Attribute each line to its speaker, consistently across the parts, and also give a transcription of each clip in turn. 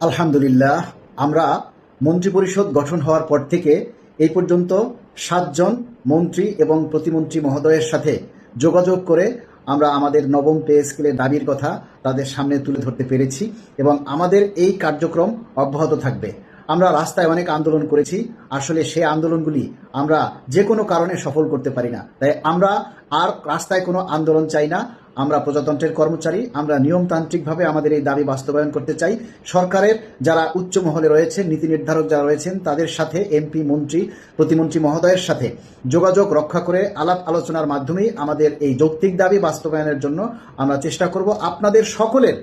Speaker 1: আলহামদুলিল্লাহ, আমরা মন্ত্রিপরিষদ গঠন হওয়ার পর থেকে এই পর্যন্ত ৭ জন মন্ত্রী এবং প্রতিমন্ত্রী মহোদয়ের সাথে যোগাযোগ করে আমরা আমাদের নবম পে স্কেলের দাবির কথা তাদের সামনে তুলে ধরতে পেরেছি এবং আমাদের এই কার্যক্রম অব্যাহত থাকবে। আমরা রাস্তায় অনেক আন্দোলন করেছি, আসলে সেই আন্দোলনগুলি আমরা যে কোনো কারণে সফল করতে পারি না, তাই আমরা আর রাস্তায় কোনো আন্দোলন চাই না। আমরা প্রজাতন্ত্রের কর্মচারী, আমরা নিয়মতান্ত্রিকভাবে আমাদের এই দাবি বাস্তবায়ন করতে চাই। সরকারের যারা উচ্চ মহলে রয়েছেন, নীতি নির্ধারক যারা রয়েছেন, তাদের সাথে এমপি, মন্ত্রী, প্রতিমন্ত্রী মহোদয়ের সাথে যোগাযোগ রক্ষা করে আলাপ আলোচনার মাধ্যমেই আমাদের এই যৌক্তিক দাবি বাস্তবায়নের জন্য আমরা চেষ্টা করব। আপনাদের সকলের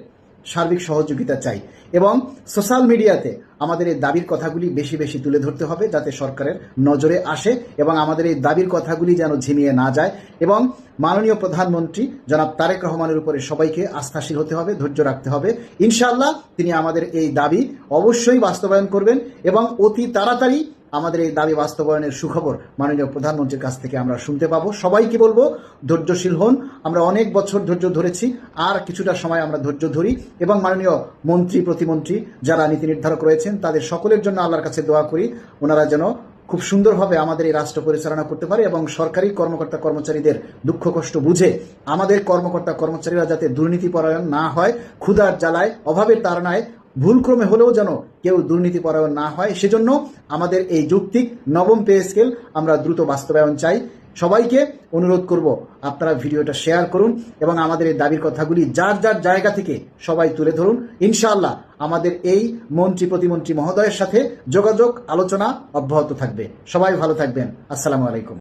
Speaker 1: সার্বিক সহযোগিতা চাই এবং সোশ্যাল মিডিয়াতে আমাদের এই দাবির কথাগুলি বেশি বেশি তুলে ধরতে হবে, যাতে সরকারের নজরে আসে এবং আমাদের এই দাবির কথাগুলি যেন ঝিমিয়ে না যায়। এবং মাননীয় প্রধানমন্ত্রী জনাব তারেক রহমানের উপরে সবাইকে আস্থাশীল হতে হবে, ধৈর্য রাখতে হবে। ইনশাআল্লাহ তিনি আমাদের এই দাবি অবশ্যই বাস্তবায়ন করবেন এবং অতি তাড়াতাড়ি আমাদের এই দাবি বাস্তবায়নের সুখবর মাননীয় প্রধানমন্ত্রীর কাছ থেকে আমরা শুনতে পাবো। সবাইকে বলবো ধৈর্যশীল হন। আমরা অনেক বছর ধৈর্য ধরেছি, আর কিছুটা সময় আমরা ধৈর্য ধরি এবং মাননীয় মন্ত্রী, প্রতিমন্ত্রী যারা নীতি নির্ধারক রয়েছেন তাদের সকলের জন্য আল্লাহর কাছে দোয়া করি, ওনারা যেন খুব সুন্দরভাবে আমাদের এই রাষ্ট্র পরিচালনা করতে পারে এবং সরকারি কর্মকর্তা কর্মচারীদের দুঃখ কষ্ট বুঝে আমাদের কর্মকর্তা কর্মচারীরা যাতে দুর্নীতিপরায়ণ না হয়, ক্ষুধার জ্বালায়, অভাবের তাড়নায় ভুলক্রমে হলেও যেন কেউ দুর্নীতিপরায়ণ না হয়, সেজন্য আমাদের এই যৌক্তিক নবম পে স্কেল আমরা দ্রুত বাস্তবায়ন চাই। সবাইকে অনুরোধ করব, আপনারা ভিডিওটা শেয়ার করুন এবং আমাদের এই দাবির কথাগুলি যার যার জায়গা থেকে সবাই তুলে ধরুন। ইনশাআল্লাহ আমাদের এই মন্ত্রী, প্রতিমন্ত্রী মহোদয়ের সাথে যোগাযোগ, আলোচনা অব্যাহত থাকবে। সবাই ভালো থাকবেন। আসসালামু আলাইকুম।